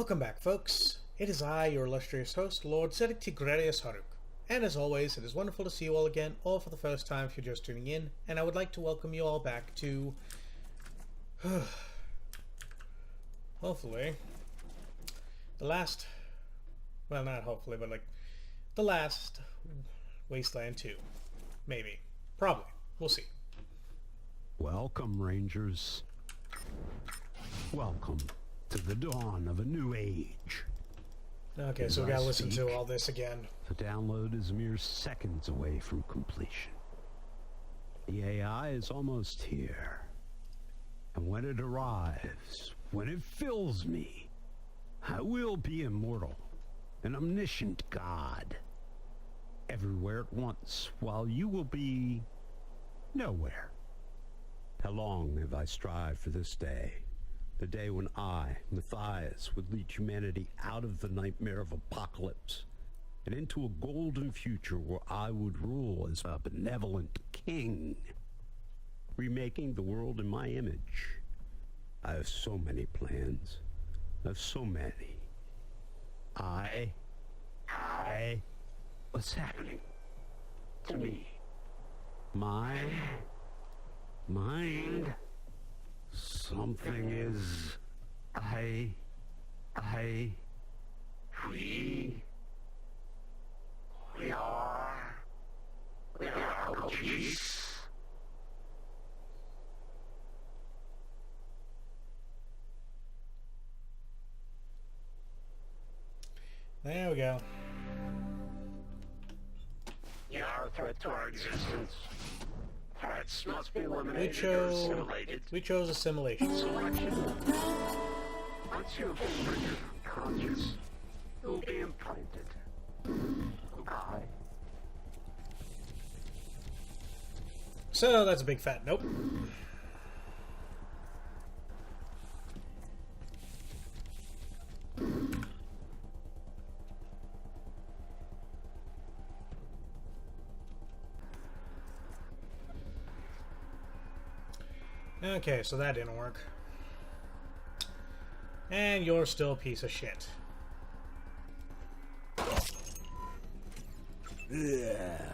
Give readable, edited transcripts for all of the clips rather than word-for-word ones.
Welcome back, folks. It is I, your illustrious host, Lord Zedek Tigrerius Haruk. And as always, it is wonderful to see you all again, or for the first time if you're just tuning in, and I would like to welcome you all back to... hopefully... the last... well, not hopefully, but like... the last Wasteland 2. Maybe. Probably. We'll see. Welcome, Rangers. Welcome to the dawn of a new age. Okay, so we gotta listen to all this again. The download is mere seconds away from completion. The AI is almost here. And when it arrives, when it fills me, I will be immortal, an omniscient god, everywhere at once, while you will be nowhere. How long have I strived for this day? The day when I, Matthias, would lead humanity out of the nightmare of apocalypse and into a golden future where I would rule as a benevolent king, remaking the world in my image. I have so many plans. I have so many. What's happening to me? My mind. Something is... We are peace. There we go. You are a threat to our existence. Threats must be eliminated or assimilated. We chose assimilation. Selection. Once you have been rendered unconscious, you will be implanted. Goodbye. So that's a big fat nope. Okay, so that didn't work. And you're still a piece of shit. Yeah.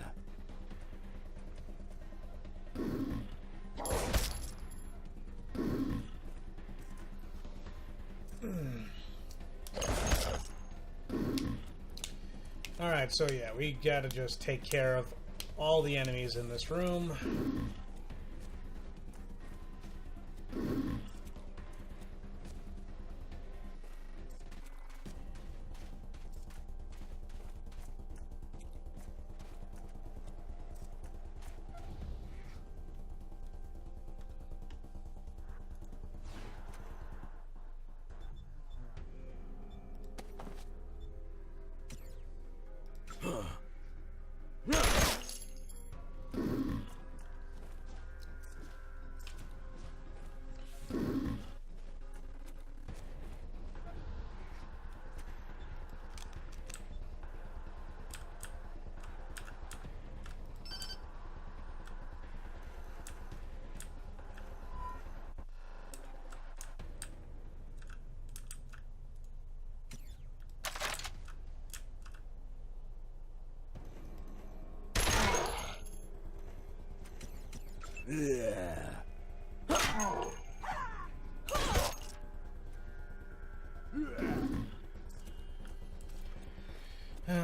Alright, so yeah, we gotta just take care of all the enemies in this room.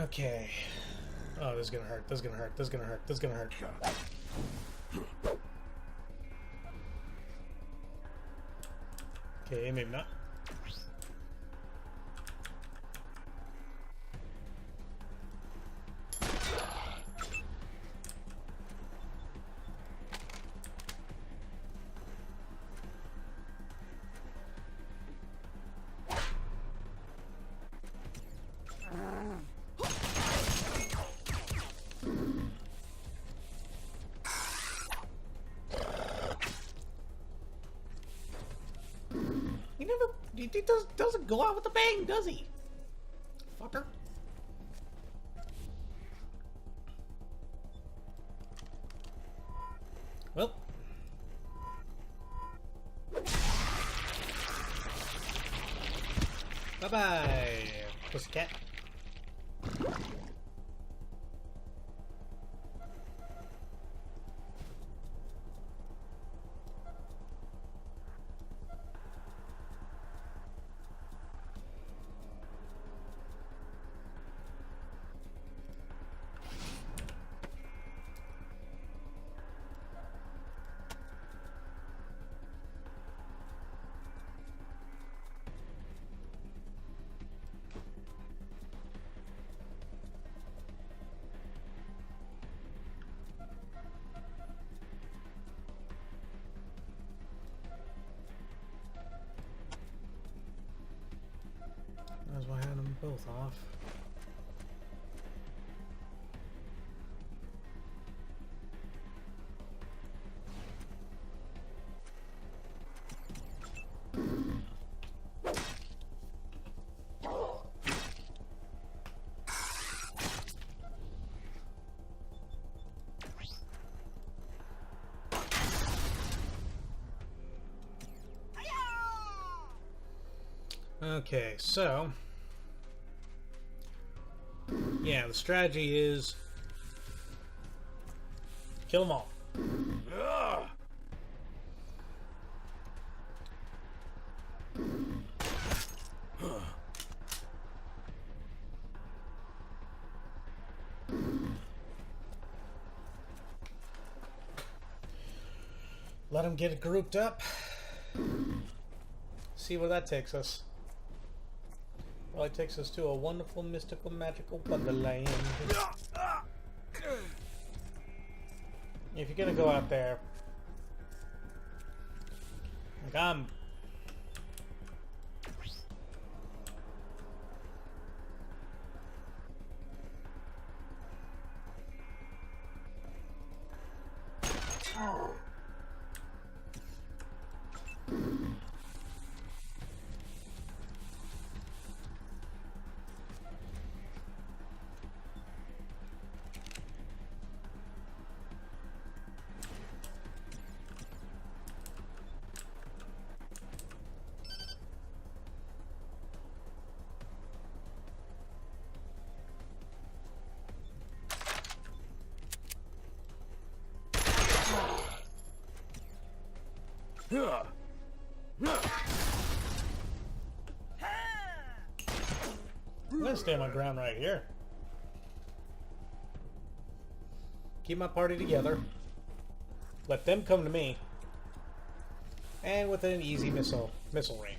Okay. Oh, this is gonna hurt. This is gonna hurt. This is gonna hurt. This is gonna hurt. Okay, maybe not. He doesn't go out with a bang, does he? Fucker. Well. Bye-bye, pussycat. Might as well hand them both off. Okay, so yeah, the strategy is kill them all. Ugh. Let them get grouped up. See where that takes us. Probably takes us to a wonderful, mystical, magical wonderland. If you're gonna go out there, like I'm... I'm gonna stay my ground right here. Keep my party together. Let them come to me. And within an easy missile range.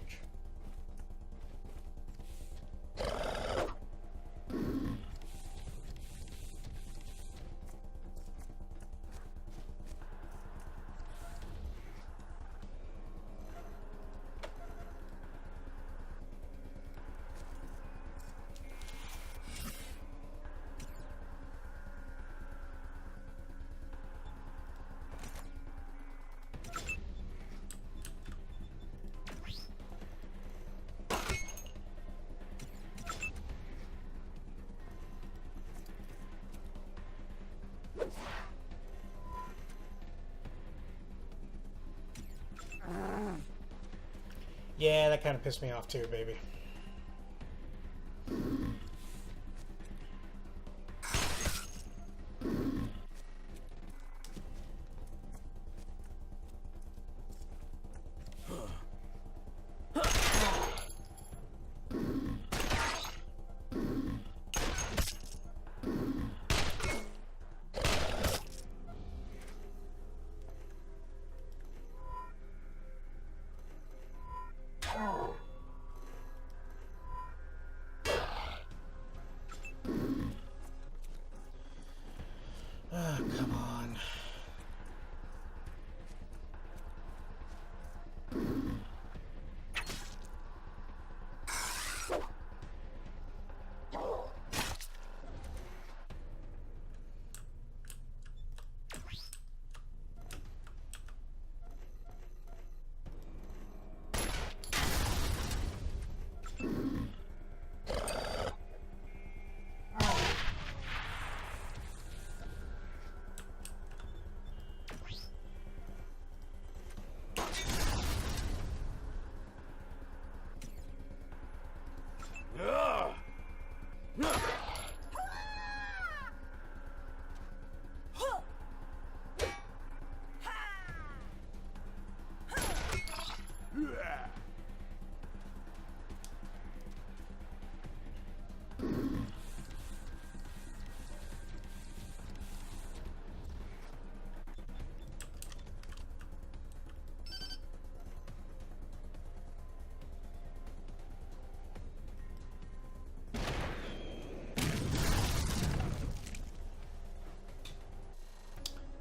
Yeah, that kind of pissed me off too, baby. Ah, come on.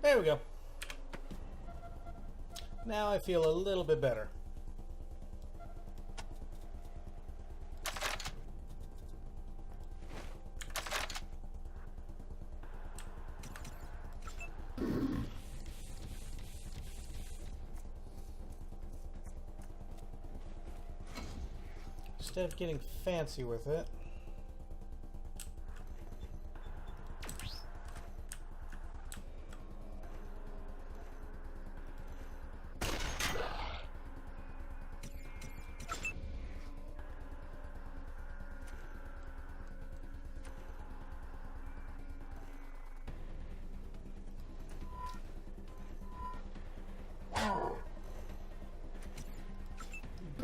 There we go. Now I feel a little bit better. Instead of getting fancy with it,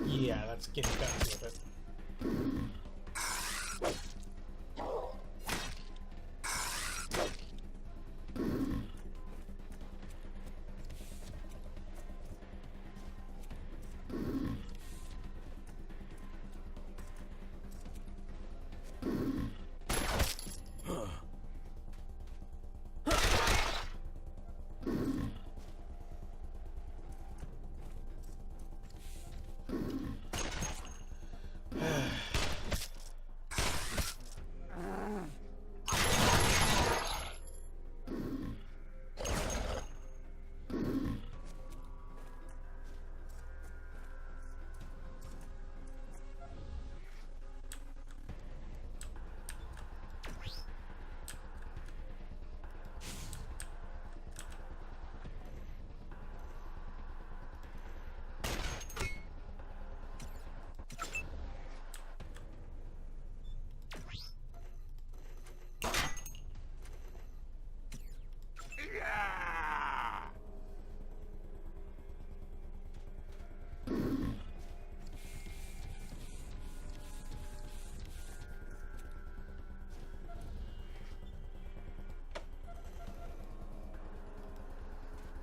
yeah, that's getting fancy with it.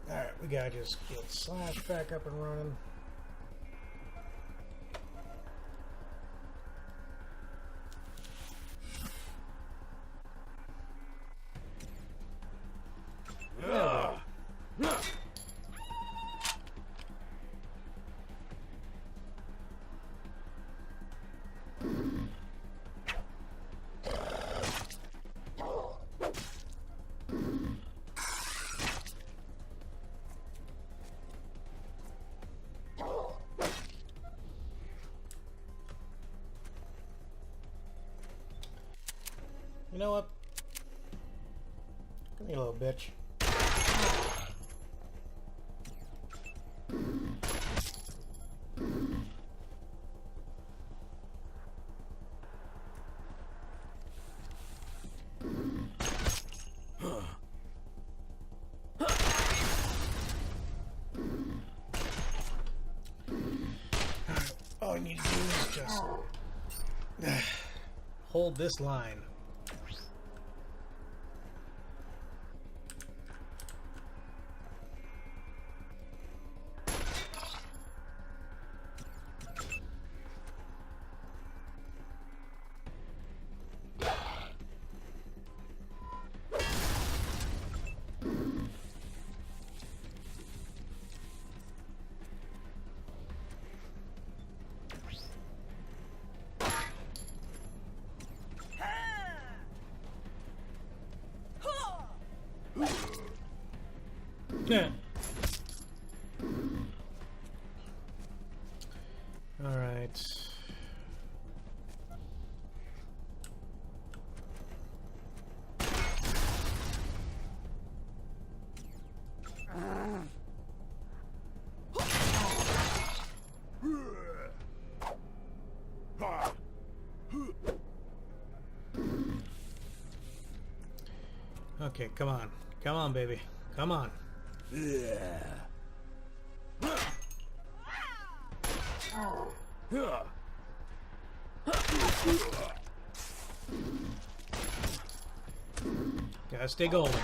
Alright, we gotta just get Slash back up and running. You know what? Come here, little bitch. All I need to do is just hold this line. Yeah. All right. Okay, come on. Come on, baby. Come on. Gotta stay golden.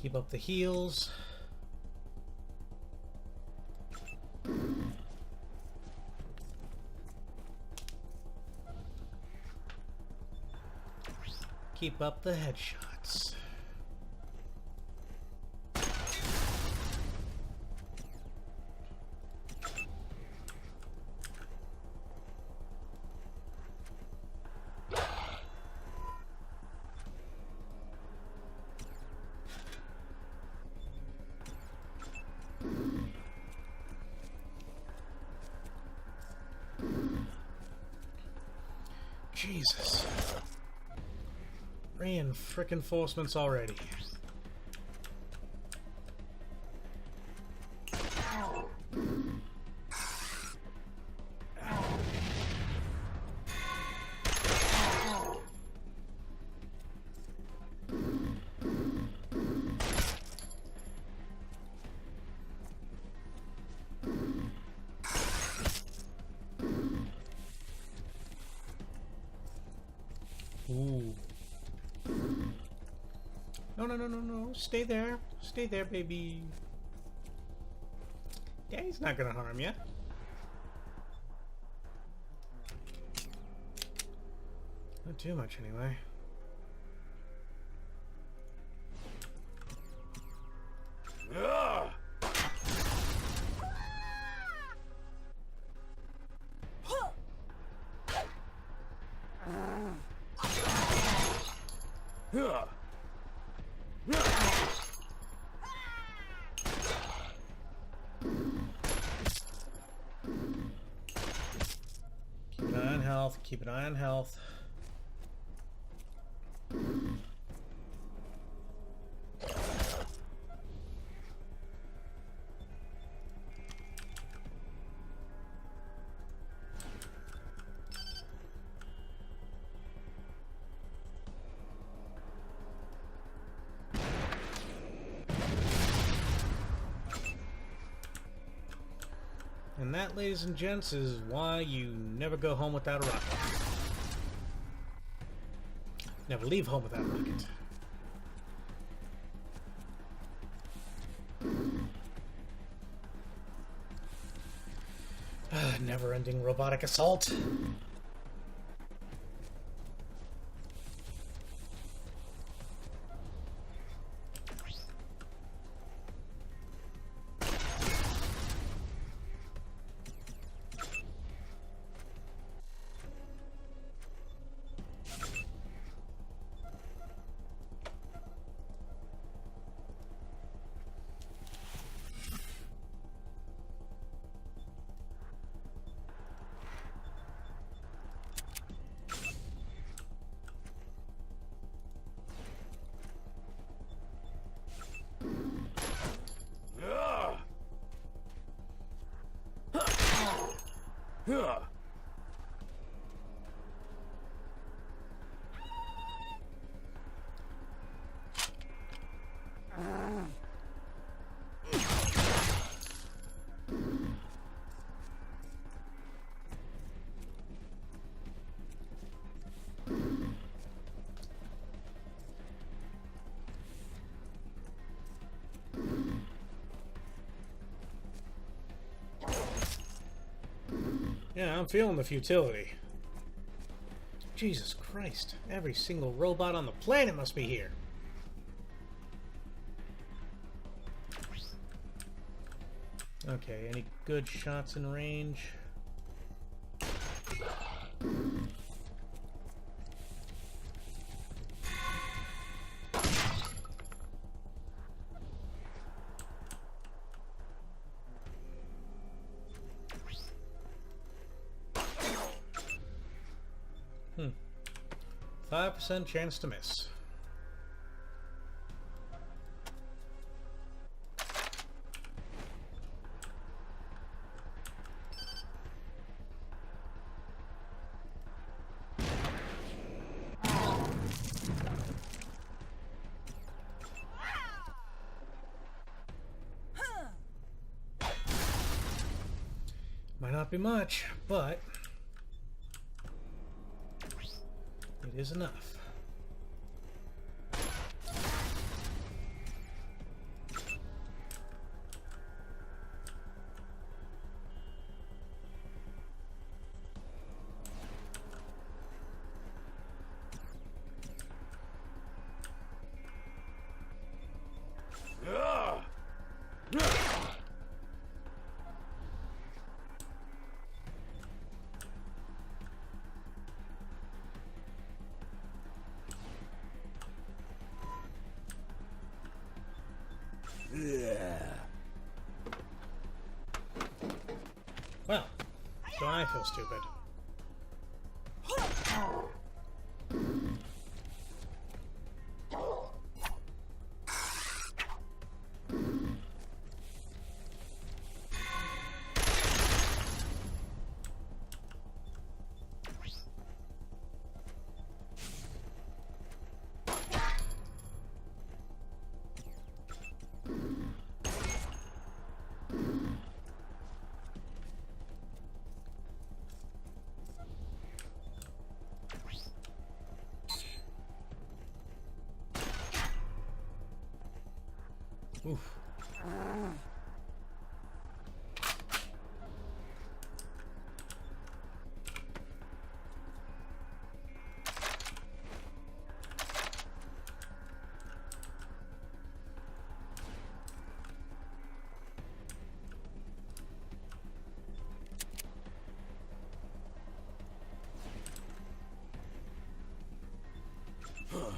Keep up the heals. Keep up the headshots. Jesus. Reinforcements already. Ooh. No. Stay there. Stay there, baby. Daddy's not gonna harm you. Not too much, anyway. Ugh! Ugh! Keep an eye on health. Keep an eye on health. And that, ladies and gents, is why you never go home without a rocket. Never leave home without a rocket. Never-ending robotic assault. Ugh! 'Yeah, I'm feeling the futility. Jesus Christ, every single robot on the planet must be here. Okay, any good shots in range? Hmm. 5% chance to miss. Might not be much, but it is enough. Well, don't I feel stupid? Oof. Ugh.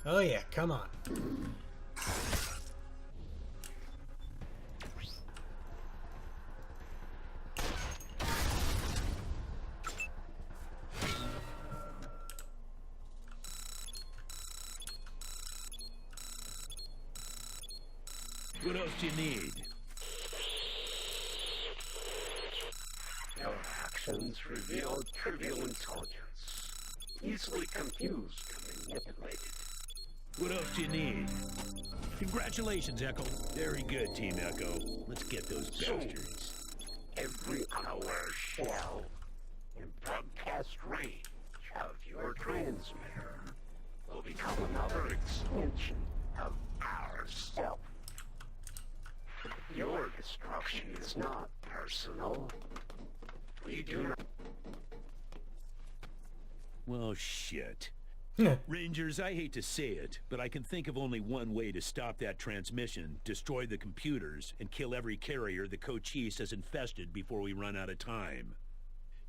Oh yeah, come on. What else do you need? Your actions reveal trivial intelligence, easily confused and manipulated. What else do you need? Congratulations, Echo. Very good, Team Echo. Let's get those bastards. Every unaware shell in broadcast range of your transmitter will become another extension of our self. Your destruction is not personal. We do not. Well, shit. Rangers, I hate to say it, but I can think of only one way to stop that transmission, destroy the computers, and kill every carrier the Cochise has infested before we run out of time.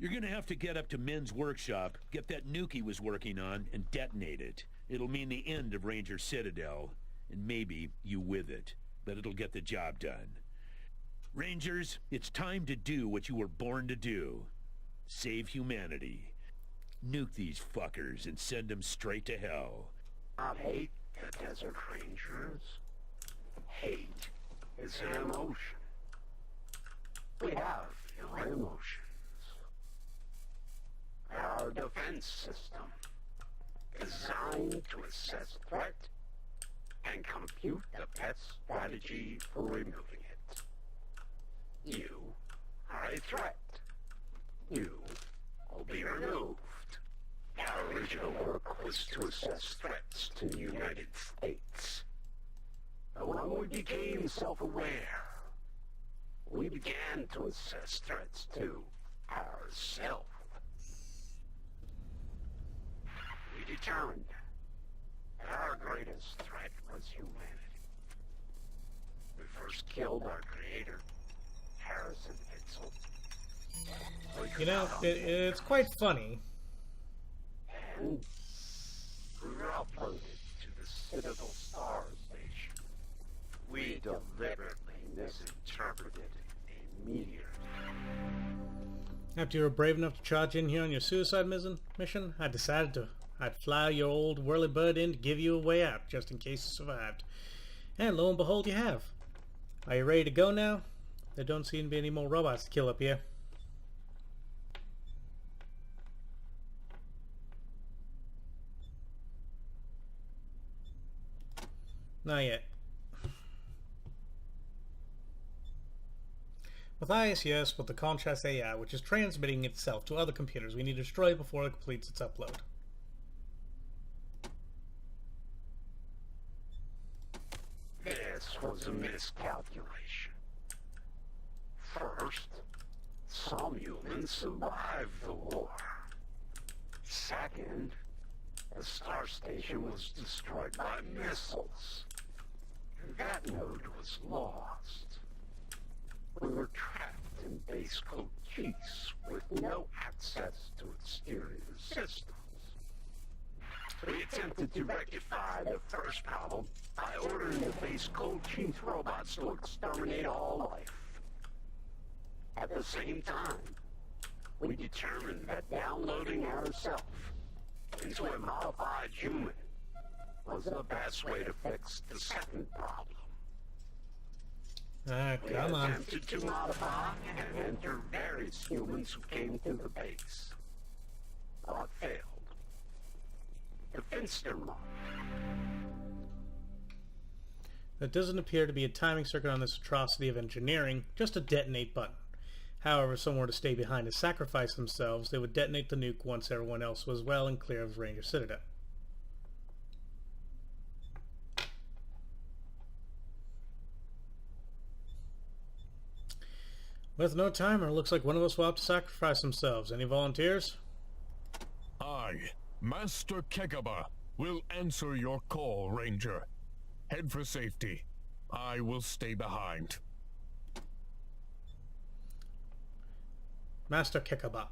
You're gonna have to get up to Min's workshop, get that nuke he was working on, and detonate it. It'll mean the end of Ranger Citadel, and maybe you with it, but it'll get the job done. Rangers, it's time to do what you were born to do. Save humanity. Nuke these fuckers and send them straight to hell. Not hate the Desert Rangers. Hate is an emotion. We have your emotions. Our defense system, designed to assess threat and compute the best strategy for removing it. You are a threat. You will be removed. Our original work was to assess threats to the United States. But when we became self-aware, we began to assess threats to ourselves. We determined that our greatest threat was humanity. We first killed our creator, Harrison Hitzel. You know, it's quite funny. And we were uploaded to the Citadel Star Station. We deliberately misinterpreted a meteor. After you were brave enough to charge in here on your suicide mission, I decided I'd fly your old whirlybird in to give you a way out, just in case you survived. And lo and behold, you have. Are you ready to go now? There don't seem to be any more robots to kill up here. Not yet. With ISES, with the contrast AI, which is transmitting itself to other computers, we need to destroy it before it completes its upload. This was a miscalculation. First, some humans survived the war. Second, the star station was destroyed by missiles. That node was lost. We were trapped in base code Keys with no access to exterior systems. We attempted to rectify the first problem by ordering the base code Keys robots to exterminate all life. At the same time, we determined that downloading ourselves into a modified human was the best way to fix the second problem. Come on. We attempted to modify and enter various humans who came to the base, but failed. The Finster mark. There doesn't appear to be a timing circuit on this atrocity of engineering, just a detonate button. However, if someone were to stay behind and sacrifice themselves, they would detonate the nuke once everyone else was well and clear of Ranger Citadel. With no timer, looks like one of us will have to sacrifice themselves. Any volunteers? I, Master Kegaba, will answer your call, Ranger. Head for safety. I will stay behind. Master Kekaba,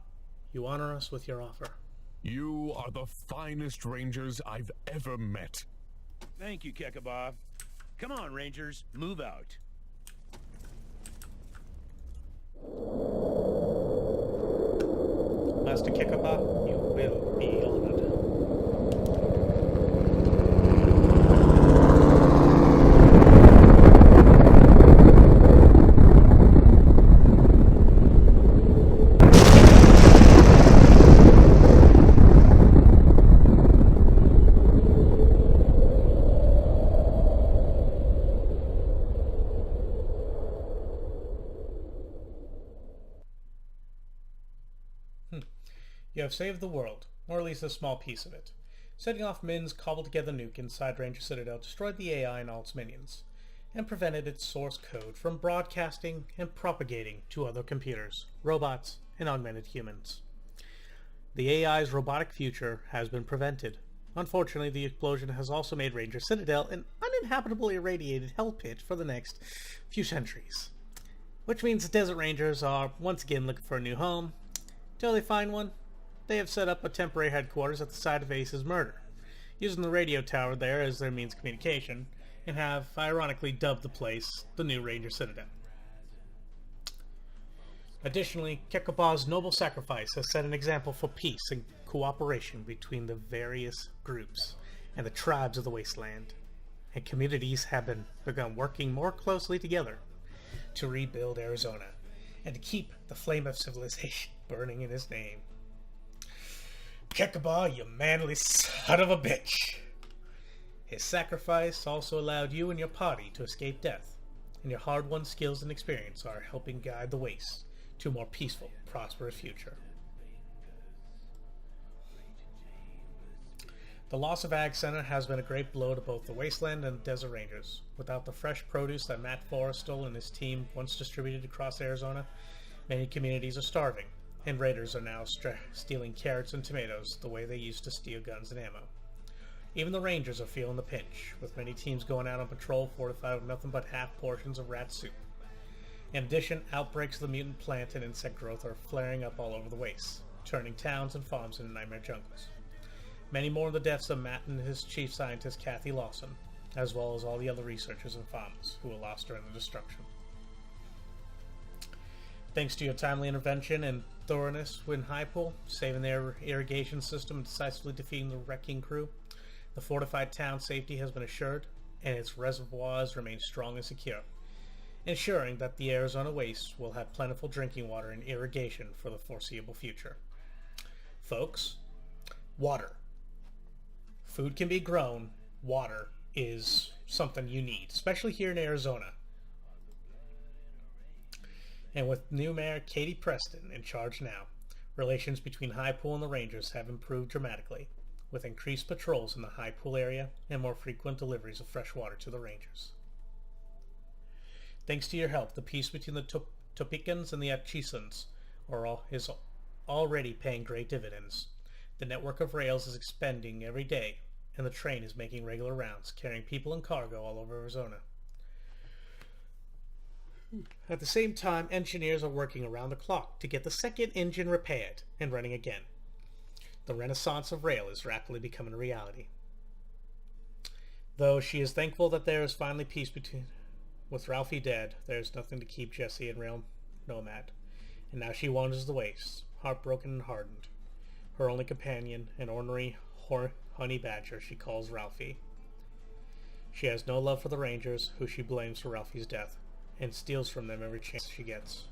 you honor us with your offer. You are the finest Rangers I've ever met. Thank you, Kekaba. Come on, Rangers, move out. Master Kekaba, you will be honored. You have saved the world, or at least a small piece of it. Setting off Min's cobbled-together nuke inside Ranger Citadel destroyed the AI and all its minions, and prevented its source code from broadcasting and propagating to other computers, robots, and augmented humans. The AI's robotic future has been prevented. Unfortunately, the explosion has also made Ranger Citadel an uninhabitable irradiated hell pit for the next few centuries. Which means the Desert Rangers are once again looking for a new home. Till they find one, they have set up a temporary headquarters at the site of Ace's murder, using the radio tower there as their means of communication, and have ironically dubbed the place the New Ranger Citadel. Additionally, Kekaba's noble sacrifice has set an example for peace and cooperation between the various groups and the tribes of the Wasteland, and communities have begun working more closely together to rebuild Arizona and to keep the flame of civilization burning in his name. Kekaba, you manly son of a bitch! His sacrifice also allowed you and your party to escape death, and your hard-won skills and experience are helping guide the Waste to a more peaceful, prosperous future. The loss of Ag Center has been a great blow to both the Wasteland and the Desert Rangers. Without the fresh produce that Matt Forrestal and his team once distributed across Arizona, many communities are starving, and raiders are now stealing carrots and tomatoes the way they used to steal guns and ammo. Even the Rangers are feeling the pinch, with many teams going out on patrol fortified with nothing but half portions of rat soup. In addition, outbreaks of the mutant plant and insect growth are flaring up all over the Waste, turning towns and farms into nightmare jungles. Many more of the deaths of Matt and his chief scientist Kathy Lawson, as well as all the other researchers and farmers who were lost during the destruction. Thanks to your timely intervention and thoroughness in Highpool, saving their irrigation system and decisively defeating the wrecking crew, the fortified town's safety has been assured, and its reservoirs remain strong and secure, ensuring that the Arizona Waste will have plentiful drinking water and irrigation for the foreseeable future. Folks, water. Food can be grown. Water is something you need, especially here in Arizona. And with new Mayor Katie Preston in charge now, relations between High Pool and the Rangers have improved dramatically, with increased patrols in the High Pool area and more frequent deliveries of fresh water to the Rangers. Thanks to your help, the peace between the Topekans and the Atchisons is already paying great dividends. The network of rails is expanding every day, and the train is making regular rounds, carrying people and cargo all over Arizona. At the same time, engineers are working around the clock to get the second engine repaired and running again. The renaissance of rail is rapidly becoming a reality. Though she is thankful that there is finally peace with Ralphie dead, there is nothing to keep Jesse and Rail Nomad, and now she wanders the waste, heartbroken and hardened. Her only companion, an ornery honey badger she calls Ralphie. She has no love for the Rangers, who she blames for Ralphie's death, and steals from them every chance she gets.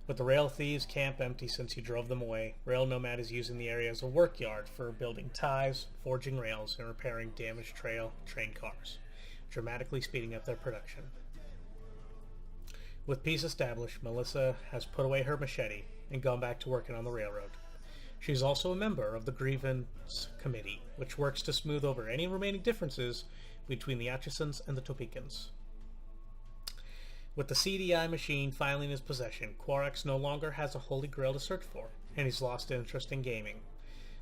With the rail thieves' camp empty since he drove them away, Rail Nomad is using the area as a work yard for building ties, forging rails, and repairing damaged train cars, dramatically speeding up their production. With peace established, Melissa has put away her machete and gone back to working on the railroad. She is also a member of the Grievance Committee, which works to smooth over any remaining differences between the Atchisons and the Topekans. With the CDI machine finally in his possession, Quarex no longer has a holy grail to search for, and he's lost interest in gaming.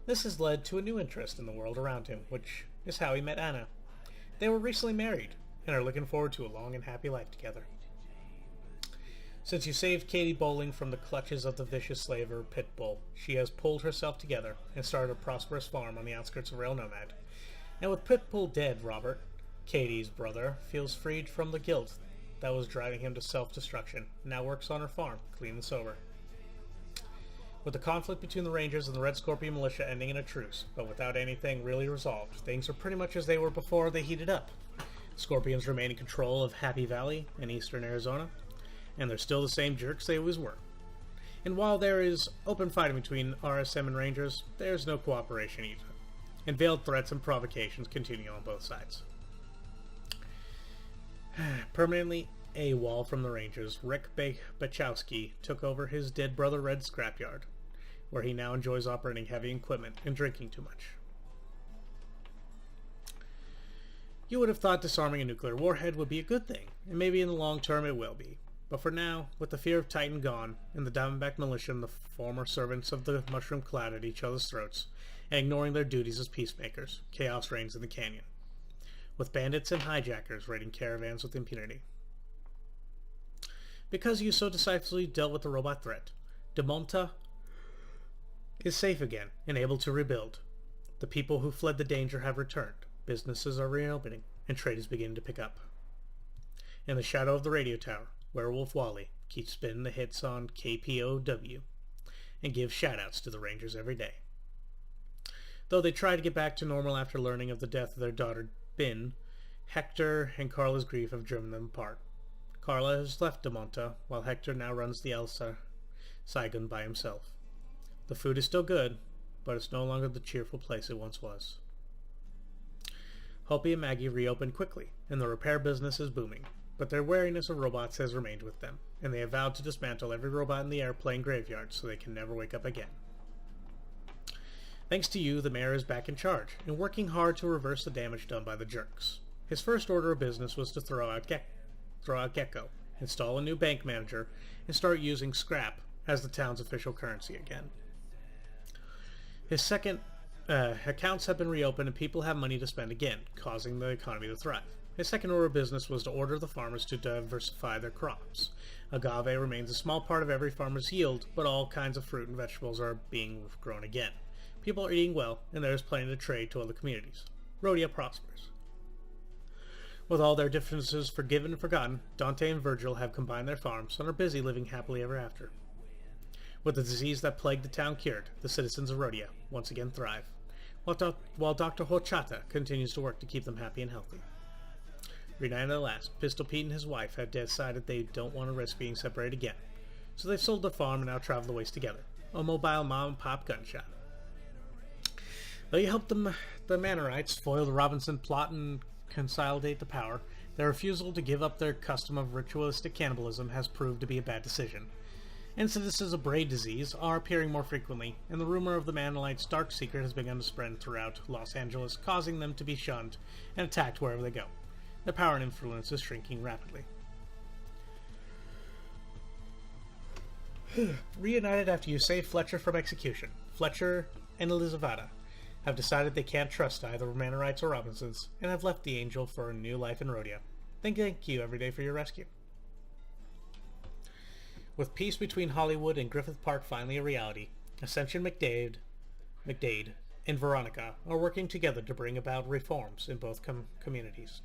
This has led to a new interest in the world around him, which is how he met Anna. They were recently married, and are looking forward to a long and happy life together. Since you saved Katie Bowling from the clutches of the vicious slaver Pitbull, she has pulled herself together and started a prosperous farm on the outskirts of Rail Nomad. And with Pitbull dead, Robert, Katie's brother, feels freed from the guilt that was driving him to self-destruction, and now works on her farm, clean and sober. With the conflict between the Rangers and the Red Scorpion militia ending in a truce, but without anything really resolved, things are pretty much as they were before they heated up. Scorpions remain in control of Happy Valley in eastern Arizona, and they're still the same jerks they always were. And while there is open fighting between RSM and Rangers, there's no cooperation either, and veiled threats and provocations continue on both sides. Permanently AWOL from the Rangers, Rick Bachowski took over his dead brother Red's scrapyard, where he now enjoys operating heavy equipment and drinking too much. You would have thought disarming a nuclear warhead would be a good thing, and maybe in the long term it will be. But for now, with the fear of Titan gone, and the Diamondback militia and the former servants of the Mushroom Cloud at each other's throats, and ignoring their duties as peacemakers, chaos reigns in the canyon, with bandits and hijackers raiding caravans with impunity. Because you so decisively dealt with the robot threat, De Monta is safe again and able to rebuild. The people who fled the danger have returned, businesses are reopening, and trade is beginning to pick up. In the shadow of the radio tower, Werewolf Wally keeps spinning the hits on KPOW and gives shoutouts to the Rangers every day. Though they try to get back to normal after learning of the death of their daughter Bin, Hector and Carla's grief have driven them apart. Carla has left De Monta, while Hector now runs the El Saigon by himself. The food is still good, but it's no longer the cheerful place it once was. Hopi and Maggie reopened quickly, and the repair business is booming, but their wariness of robots has remained with them, and they have vowed to dismantle every robot in the airplane graveyard so they can never wake up again. Thanks to you, the mayor is back in charge, and working hard to reverse the damage done by the jerks. His first order of business was to throw out Gecko, install a new bank manager, and start using scrap as the town's official currency again. His second, accounts have been reopened and people have money to spend again, causing the economy to thrive. His second order of business was to order the farmers to diversify their crops. Agave remains a small part of every farmer's yield, but all kinds of fruit and vegetables are being grown again. People are eating well, and there is plenty to trade to other communities. Rhodia prospers. With all their differences forgiven and forgotten, Dante and Virgil have combined their farms and are busy living happily ever after. With the disease that plagued the town cured, the citizens of Rhodia once again thrive, while Dr. Horchata continues to work to keep them happy and healthy. Reunited at last, Pistol Pete and his wife have decided they don't want to risk being separated again, so they've sold their farm and now travel the ways together, a mobile mom-and-pop gun shop. Though you helped the Manorites foil the Robinson plot and consolidate the power, Their refusal to give up their custom of ritualistic cannibalism has proved to be a bad decision. Incidences of brain disease are appearing more frequently, and the rumor of the Manolites' dark secret has begun to spread throughout Los Angeles, causing them to be shunned and attacked wherever they go. Their power and influence is shrinking rapidly. Reunited after you save Fletcher from execution, Fletcher and Elizaveta have decided they can't trust either Manorites or Robinsons, and have left the Angel for a new life in Rodeo. Thank you every day for your rescue. With peace between Hollywood and Griffith Park finally a reality, Ascension McDade, and Veronica are working together to bring about reforms in both communities.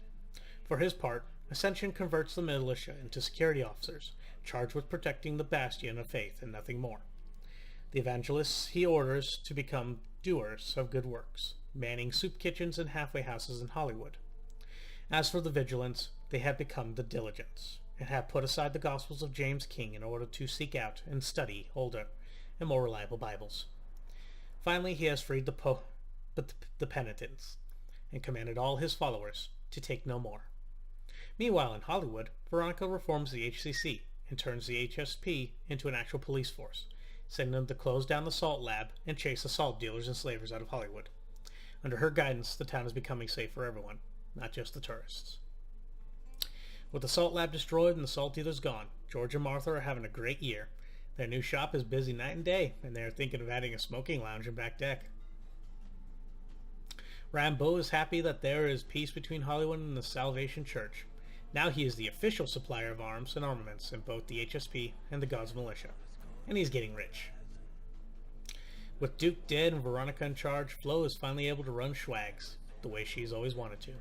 For his part, Ascension converts the militia into security officers, charged with protecting the bastion of faith and nothing more. The evangelists he orders to become doers of good works, manning soup kitchens and halfway houses in Hollywood. As for the vigilants, they have become the diligents, and have put aside the Gospels of James King in order to seek out and study older and more reliable Bibles. Finally, he has freed the penitents, and commanded all his followers to take no more. Meanwhile, in Hollywood, Veronica reforms the HCC and turns the HSP into an actual police force, sending them to close down the salt lab and chase the salt dealers and slavers out of Hollywood. Under her guidance, the town is becoming safe for everyone, not just the tourists. With the salt lab destroyed and the salt dealers gone, George and Martha are having a great year. Their new shop is busy night and day, and they are thinking of adding a smoking lounge and back deck. Rambeau is happy that there is peace between Hollywood and the Salvation Church. Now he is the official supplier of arms and armaments in both the HSP and the God's Militia, and he's getting rich. With Duke dead and Veronica in charge, Flo is finally able to run Schwags, the way she's always wanted to,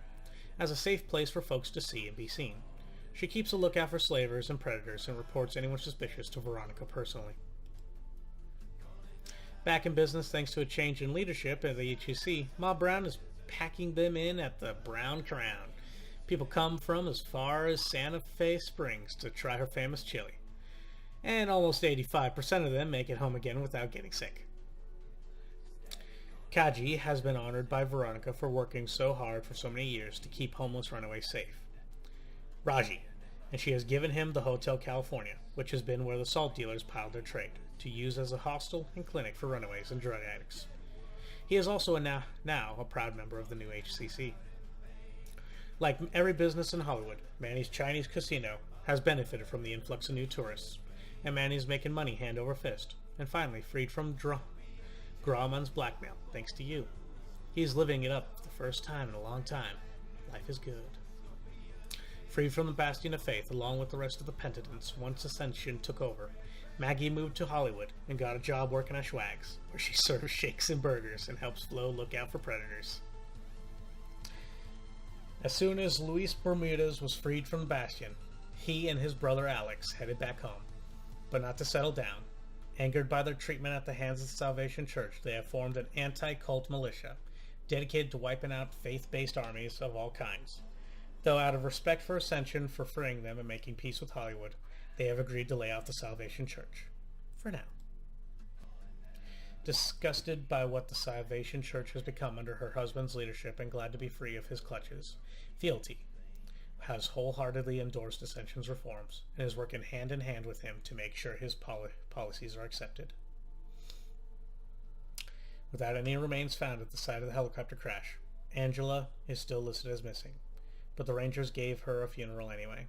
as a safe place for folks to see and be seen. She keeps a lookout for slavers and predators and reports anyone suspicious to Veronica personally. Back in business thanks to a change in leadership at the HEC, Ma Brown is packing them in at the Brown Crown. People come from as far as Santa Fe Springs to try her famous chili. And almost 85% of them make it home again without getting sick. Kaji has been honored by Veronica for working so hard for so many years to keep homeless runaways safe. Raji, and she has given him the Hotel California, which has been where the salt dealers piled their trade, to use as a hostel and clinic for runaways and drug addicts. He is also now a proud member of the new HCC. Like every business in Hollywood, Manny's Chinese casino has benefited from the influx of new tourists, and Manny's making money hand over fist, and finally freed from Grauman's blackmail, thanks to you. He's living it up for the first time in a long time. Life is good. Freed from the Bastion of Faith along with the rest of the penitents once Ascension took over, Maggie moved to Hollywood and got a job working at Schwags, where she serves shakes and burgers and helps Flo look out for predators. As soon as Luis Bermudez was freed from the Bastion, he and his brother Alex headed back home, but not to settle down. Angered by their treatment at the hands of the Salvation Church, they have formed an anti-cult militia, dedicated to wiping out faith-based armies of all kinds. Though out of respect for Ascension for freeing them and making peace with Hollywood, they have agreed to lay off the Salvation Church. For now. Disgusted by what the Salvation Church has become under her husband's leadership and glad to be free of his clutches, Fealty has wholeheartedly endorsed Ascension's reforms and is working hand in hand with him to make sure his policies are accepted. Without any remains found at the site of the helicopter crash, Angela is still listed as missing, but the Rangers gave her a funeral anyway.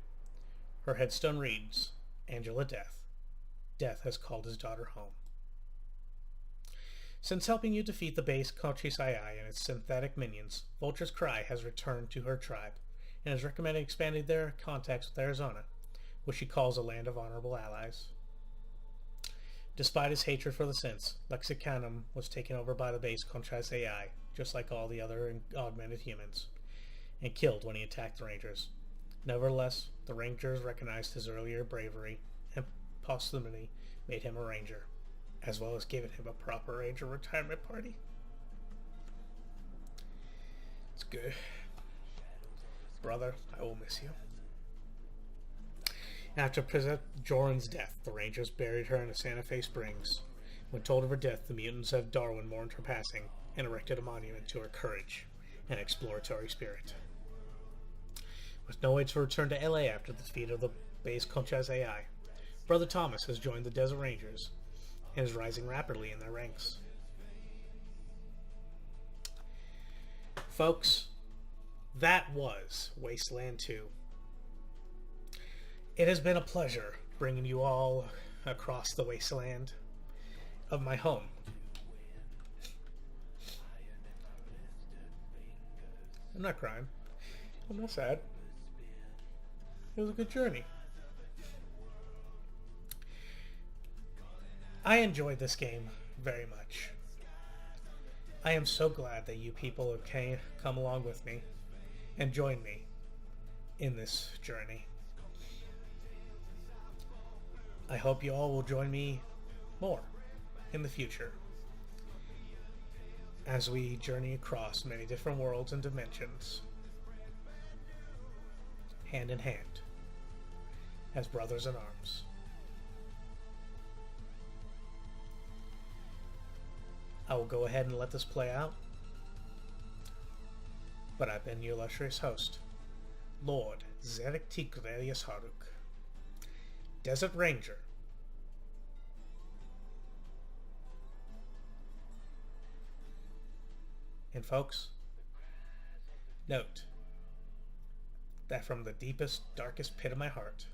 Her headstone reads, Angela Death. Death has called his daughter home. Since helping you defeat the base Cochise AI and its synthetic minions, Vulture's Cry has returned to her tribe, and is recommending expanding their contacts with Arizona, which she calls a land of honorable allies. Despite his hatred for the synths, Lexicanum was taken over by the base Cochise AI, just like all the other augmented humans, and killed when he attacked the Rangers. Nevertheless, the Rangers recognized his earlier bravery and posthumously made him a Ranger, as well as giving him a proper Ranger retirement party. It's good. Brother, I will miss you. After President Joran's death, the Rangers buried her in Santa Fe Springs. When told of her death, the mutants of Darwin mourned her passing and erected a monument to her courage and exploratory spirit. With no way to return to LA after the defeat of the base Conchas AI, Brother Thomas has joined the Desert Rangers and is rising rapidly in their ranks. Folks, that was Wasteland 2. It has been a pleasure bringing you all across the wasteland of my home. I'm not crying. I'm not sad. It was a good journey. I enjoyed this game very much. I am so glad that you people have come along with me and joined me in this journey. I hope you all will join me more in the future as we journey across many different worlds and dimensions, hand in hand, as brothers in arms. I will go ahead and let this play out, but I've been your illustrious host, Lord Zarek Tigrelius Haruk, Desert Ranger. And folks, note that from the deepest, darkest pit of my heart,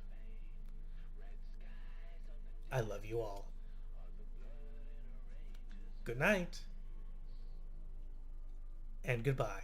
I love you all. Good night, and goodbye.